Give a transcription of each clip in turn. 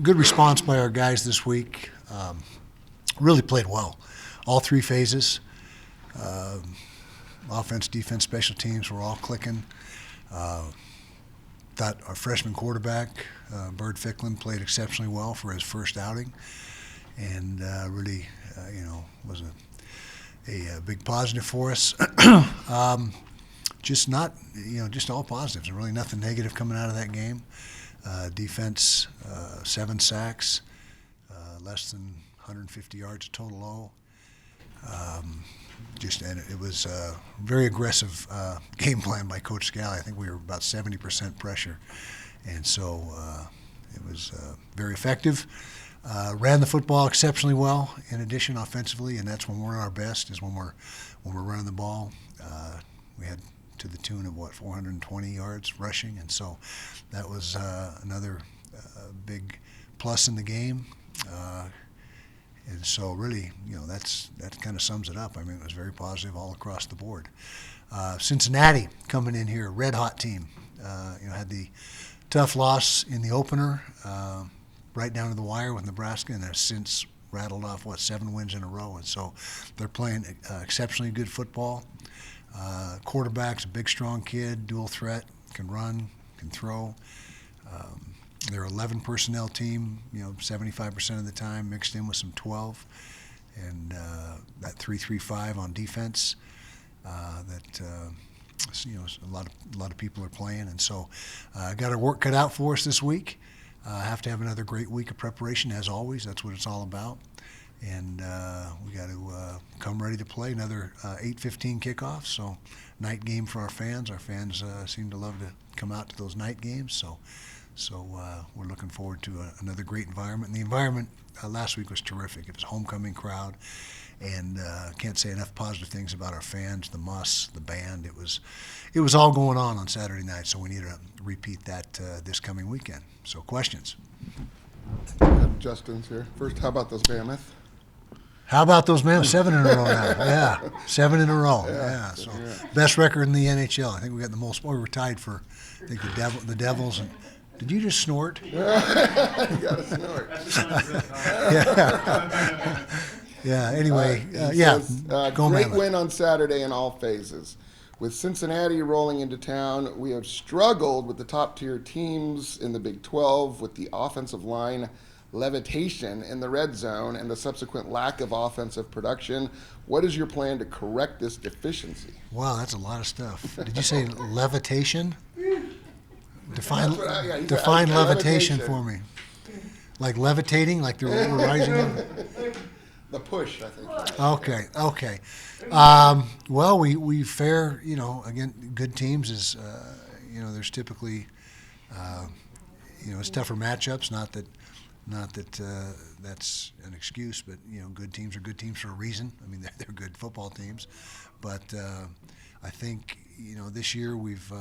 good response by our guys this week. Really played well. All three phases. Offense, defense, special teams were all clicking. Thought our freshman quarterback, Bird Ficklin, played exceptionally well for his first outing, and really, was a big positive for us. Just all positives. Really nothing negative coming out of that game. Defense, 7 sacks, less than 150 yards of total low. And it was a very aggressive game plan by Coach Scally. I think we were about 70% pressure, and so it was very effective. Ran the football exceptionally well. In addition, offensively, and that's when we're at our best, is when we're running the ball. We had to the tune of 420 yards rushing, and so that was another big plus in the game. And so really, that kind of sums it up. I mean, it was very positive all across the board. Cincinnati coming in here, red hot team. Had the tough loss in the opener, right down to the wire with Nebraska, and have since rattled off 7 wins in a row. And so they're playing exceptionally good football. Quarterback's a big, strong kid, dual threat, can run, can throw. They're 11 personnel team, 75% of the time, mixed in with some 12, and that 3-3-5 on defense. A lot of people are playing, and so got our work cut out for us this week. Have to have another great week of preparation, as always. That's what it's all about, and we got to come ready to play. Another 8:15 kickoff, so night game for our fans. Our fans seem to love to come out to those night games, so we're looking forward to another great environment. And the environment last week was terrific. It was a homecoming crowd, and can't say enough positive things about our fans, the muss, the band. It was all going on Saturday night, so we need to repeat that this coming weekend. So questions? Justin's here. First, how about those Mammoth? How about those Mammoth? 7 in a row now. Yeah, 7 in a row. Yeah. So best record in the NHL. I think we got the most. Well, we were tied for, I think, the Devils and. Did you just snort? You got to snort. Yeah. Anyway, go great win on Saturday in all phases. With Cincinnati rolling into town, we have struggled with the top-tier teams in the Big 12 with the offensive line levitation in the red zone and the subsequent lack of offensive production. What is your plan to correct this deficiency? Wow, that's a lot of stuff. Did you say levitation? Define levitation for me. Like levitating, like they're rising up? The push, I think. Okay. Well, we fare, again, good teams is, there's typically, it's tougher matchups. Not that that's an excuse, but good teams are good teams for a reason. I mean, they're good football teams, but I think this year we've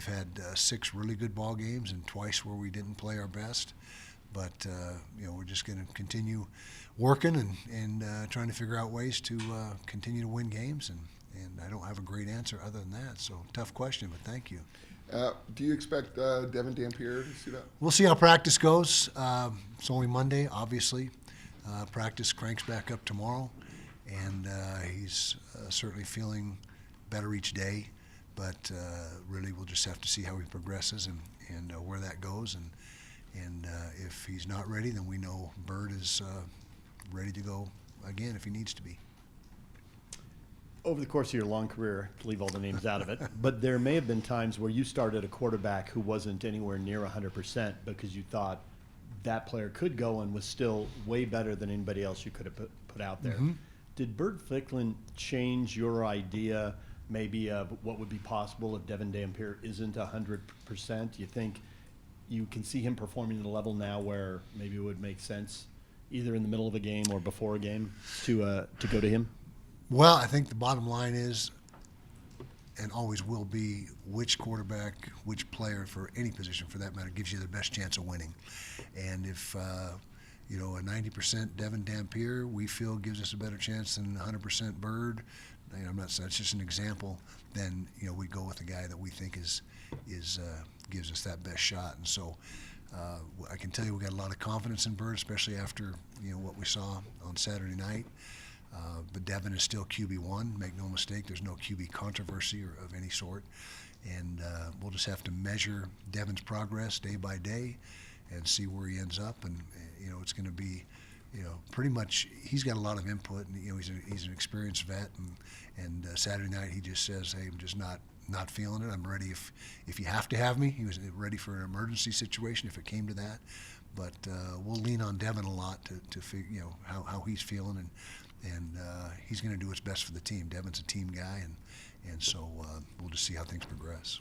had 6 really good ball games and twice where we didn't play our best. But we're just going to continue working and trying to figure out ways to continue to win games. And I don't have a great answer other than that. So tough question, but thank you. Do you expect Devin Dampier to suit up? We'll see how practice goes. It's only Monday, obviously. Practice cranks back up tomorrow, and he's certainly feeling better each day. But really, we'll just have to see how he progresses and where that goes. And if he's not ready, then we know Bird is ready to go again if he needs to be. Over the course of your long career, to leave all the names out of it, but there may have been times where you started a quarterback who wasn't anywhere near 100% because you thought that player could go and was still way better than anybody else you could have put out there. Mm-hmm. Did Bird Ficklin change your idea maybe of what would be possible if Devin Dampier isn't 100%? You think you can see him performing at a level now where maybe it would make sense either in the middle of a game or before a game to go to him? Well, I think the bottom line is, and always will be, which quarterback, which player for any position for that matter gives you the best chance of winning. And if a 90% Devin Dampier we feel gives us a better chance than 100% Bird, that's just an example. Then we go with the guy that we think is gives us that best shot. And so I can tell you we got a lot of confidence in Bird, especially after what we saw on Saturday night. But Devin is still QB1. Make no mistake, there's no QB controversy or of any sort. And we'll just have to measure Devin's progress day by day and see where he ends up. And it's going to be, pretty much he's got a lot of input. And he's an experienced vet. And Saturday night he just says, "Hey, I'm just not feeling it. I'm ready if you have to have me." He was ready for an emergency situation if it came to that. But we'll lean on Devin a lot to figure how he's feeling, and he's going to do what's best for the team. Devin's a team guy, and so we'll just see how things progress.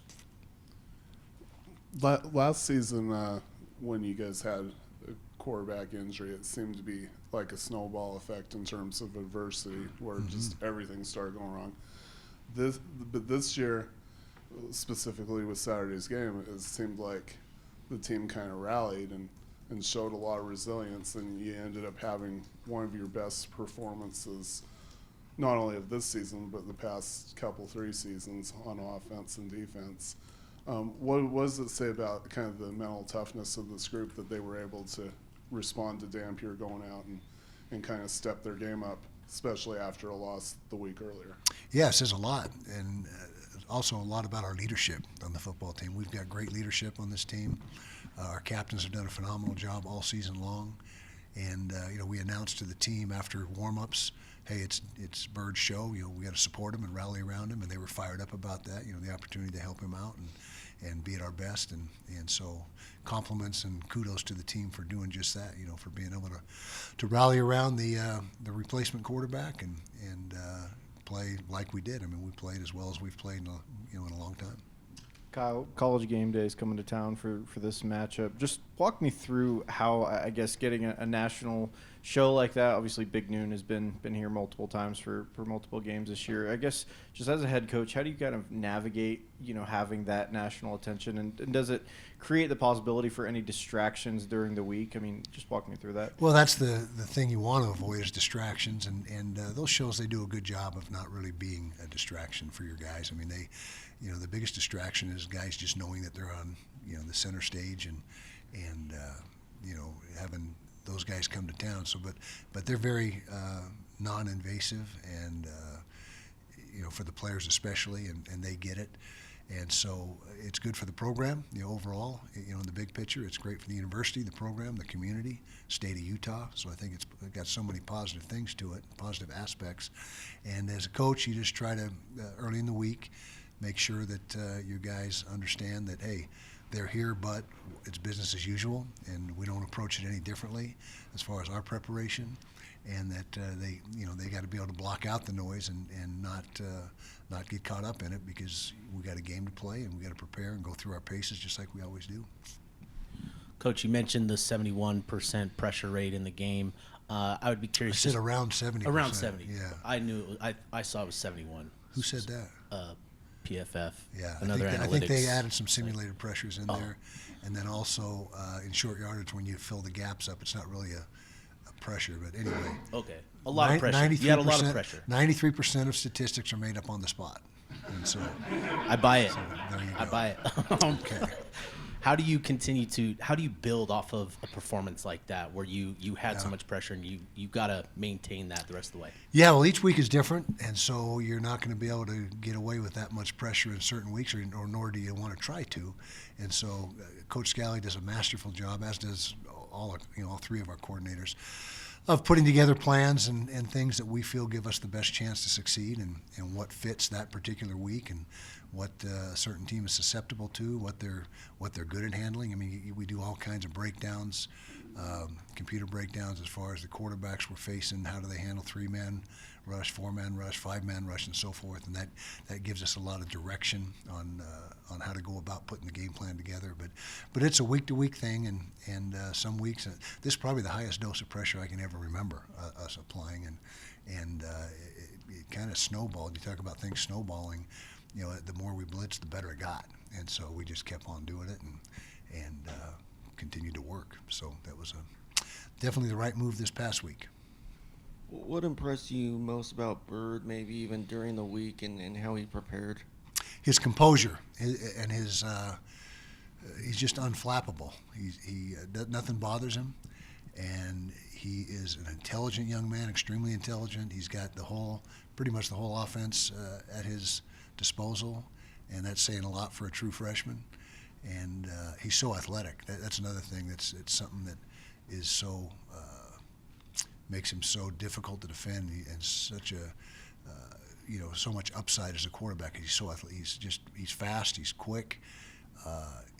Last season, when you guys had a quarterback injury, it seemed to be like a snowball effect in terms of adversity, where just everything started going wrong. But this year, specifically with Saturday's game, it seemed like the team kind of rallied and showed a lot of resilience, and you ended up having one of your best performances, not only of this season, but the past three seasons on offense and defense. What does it say about kind of the mental toughness of this group that they were able to respond to Dampier going out and kind of step their game up, especially after a loss the week earlier? Yeah, it says a lot, and also a lot about our leadership on the football team. We've got great leadership on this team. Our captains have done a phenomenal job all season long, and we announced to the team after warm-ups, hey, it's Bird's show. We got to support him and rally around him, and they were fired up about that. The opportunity to help him out and be at our best, and so compliments and kudos to the team for doing just that. For being able to rally around the replacement quarterback and play like we did. I mean, we played as well as we've played in a long time. Kyle, College Game Day is coming to town for this matchup. Just walk me through how, I guess, getting a national show like that. Obviously, Big Noon has been here multiple times for multiple games this year. I guess, just as a head coach, how do you kind of navigate, having that national attention? And does it create the possibility for any distractions during the week? I mean, just walk me through that. Well, that's the thing you want to avoid is distractions. And those shows, they do a good job of not really being a distraction for your guys. I mean, the biggest distraction is guys just knowing that they're on, the center stage and having those guys come to town. So, but they're very non-invasive and, for the players especially, and they get it. And so it's good for the program, overall, in the big picture. It's great for the university, the program, the community, state of Utah. So I think it's got so many positive things to it, positive aspects. And as a coach, you just try to, early in the week, make sure that your guys understand that, hey, they're here, but it's business as usual, and we don't approach it any differently as far as our preparation, and that they got to be able to block out the noise and not get caught up in it, because we got a game to play and we got to prepare and go through our paces just like we always do. Coach, you mentioned the 71% pressure rate in the game. I would be curious. I said around 70%. Around 70. Yeah. I knew. I saw it was 71. Who said that? PFF. Yeah, I think they added some simulated pressures in there, and then also in short yardage when you fill the gaps up, it's not really a pressure, but anyway. Okay, a lot of pressure. You had a lot of pressure. 93% of statistics are made up on the spot, and so I buy it. So there you go. I buy it. Okay. How do you build off of a performance like that where you had so much pressure and you got to maintain that the rest of the way? Yeah, well, each week is different, and so you're not going to be able to get away with that much pressure in certain weeks, or nor do you want to try to. And so Coach Scally does a masterful job, as does all three of our coordinators, of putting together plans and things that we feel give us the best chance to succeed, and what fits that particular week, and what a certain team is susceptible to, what they're good at handling. I mean, we do all kinds of breakdowns, computer breakdowns as far as the quarterbacks we're facing, how do they handle 3-man rush, 4-man rush, 5-man rush, and so forth. And that gives us a lot of direction on how to go about putting the game plan together. But it's a week-to-week thing, and some weeks, this is probably the highest dose of pressure I can ever remember us applying, and it kind of snowballed. You talk about things snowballing. The more we blitzed, the better it got, and so we just kept on doing it and continued to work. So that was definitely the right move this past week. What impressed you most about Bird, maybe even during the week, and how he prepared? His composure and his he's just unflappable. Nothing bothers him, and he is an intelligent young man, extremely intelligent. He's got pretty much the whole offense at his disposal, and that's saying a lot for a true freshman. And he's so athletic. That's another thing. It's something that is so makes him so difficult to defend, and such a so much upside as a quarterback. He's so athletic. He's fast. He's quick.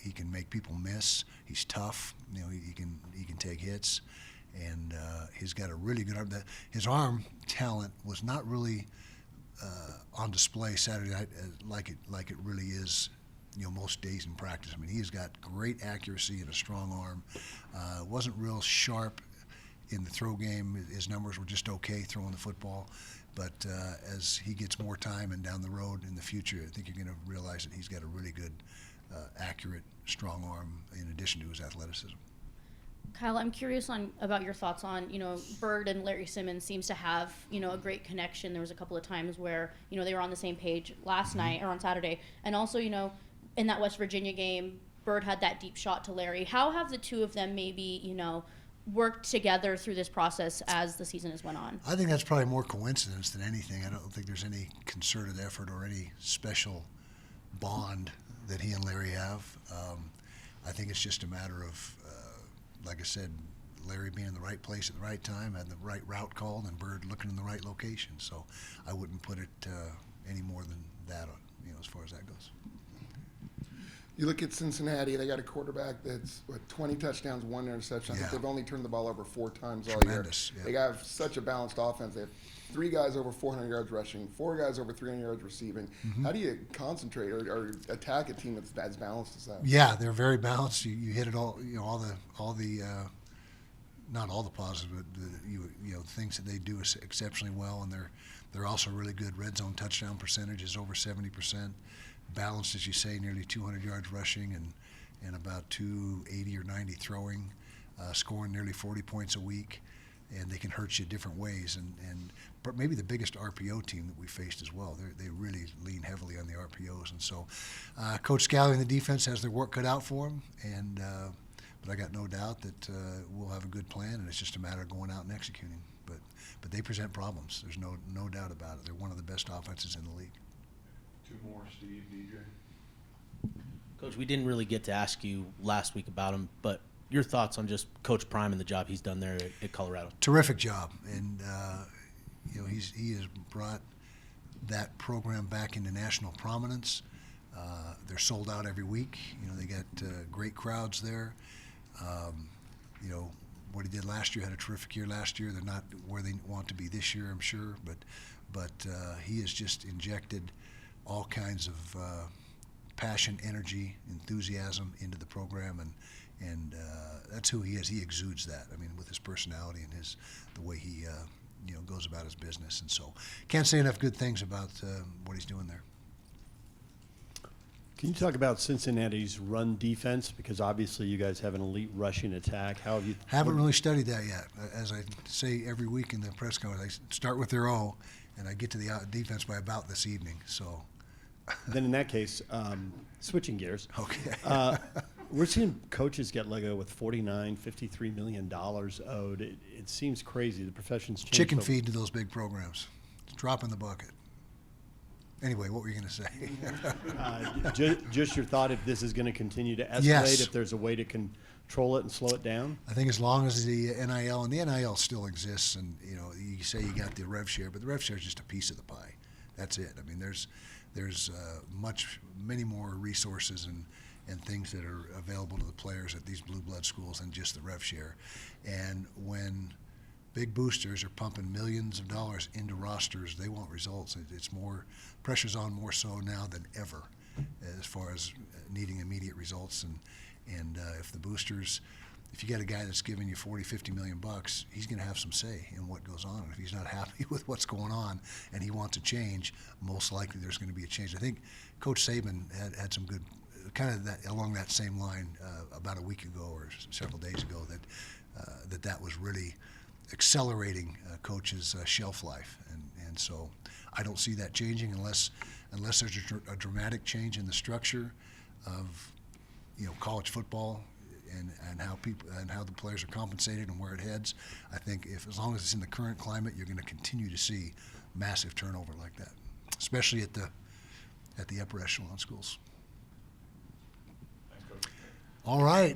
He can make people miss. He's tough. He can take hits, and he's got a really good arm. His arm talent was not really on display Saturday night like it really is. Most days in practice. I mean, he's got great accuracy and a strong arm. Wasn't real sharp in the throw game. His numbers were just okay throwing the football. But as he gets more time and down the road in the future, I think you're going to realize that he's got a really good, accurate, strong arm in addition to his athleticism. Kyle, I'm curious about your thoughts on, Bird and Larry Simmons seems to have, a great connection. There was a couple of times where, they were on the same page last night or on Saturday. And also, in that West Virginia game, Bird had that deep shot to Larry. How have the two of them maybe, worked together through this process as the season has went on? I think that's probably more coincidence than anything. I don't think there's any concerted effort or any special bond that he and Larry have. I think it's just a matter of, like I said, Larry being in the right place at the right time, had the right route called, and Bird looking in the right location. So I wouldn't put it any more than that on, as far as that goes. You look at Cincinnati, they got a quarterback that's 20 touchdowns, 1 interception. I think they've only turned the ball over 4 times all year. Yeah. They have such a balanced offense. They have 3 guys over 400 yards rushing, 4 guys over 300 yards receiving. Mm-hmm. How do you concentrate or attack a team that's as balanced as that? Yeah, they're very balanced. You hit it all. All the not all the positives, but things that they do exceptionally well, and they're also really good. Red zone touchdown percentage is over 70%. Balanced, as you say, nearly 200 yards rushing and about 280 or 90 throwing, scoring nearly 40 points a week, and they can hurt you different ways. But maybe the biggest RPO team that we faced as well. They really lean heavily on the RPOs, and so Coach Scally and the defense has their work cut out for them. But I got no doubt that we'll have a good plan, and it's just a matter of going out and executing. But they present problems. There's no doubt about it. They're one of the best offenses in the league. 2 more, Steve, DJ. Coach, we didn't really get to ask you last week about him, but your thoughts on just Coach Prime and the job he's done there at Colorado? Terrific job, and he has brought that program back into national prominence. They're sold out every week. They got great crowds there. What he did last year, had a terrific year last year. They're not where they want to be this year, I'm sure, but he has just injected all kinds of passion, energy, enthusiasm into the program, and that's who he is. He exudes that. I mean, with his personality and the way he goes about his business, and so can't say enough good things about what he's doing there. Can you talk about Cincinnati's run defense? Because obviously you guys have an elite rushing attack. How have you? Haven't really studied that yet. As I say every week in the press conference, I start with their O, and I get to the defense by about this evening. So. Then in that case, switching gears. Okay. We're seeing coaches get let go with $49-53 million owed. It seems crazy. The profession's changed. Chicken feed to those big programs. It's a drop in the bucket. Anyway, what were you going to say? Just your thought if this is going to continue to escalate, Yes. if there's a way to control it and slow it down? I think as long as the NIL, and the NIL still exists, and you say you got the rev share, but the rev share is just a piece of the pie. That's it. I mean, there's many more resources and things that are available to the players at these blue blood schools than just the rev share. And when big boosters are pumping millions of dollars into rosters, they want results. It's more pressure's on more so now than ever as far as needing immediate results. And if the boosters, if you got a guy that's giving you $40-50 million, he's going to have some say in what goes on. And if he's not happy with what's going on and he wants a change, most likely there's going to be a change. I think Coach Saban had some good, kind of that along that same line about a week ago or several days ago that was really accelerating Coach's shelf life, and so I don't see that changing unless there's a dramatic change in the structure of college football and how people and how the players are compensated and where it heads. I think as long as it's in the current climate, you're going to continue to see massive turnover like that, especially at the upper echelon schools. All right.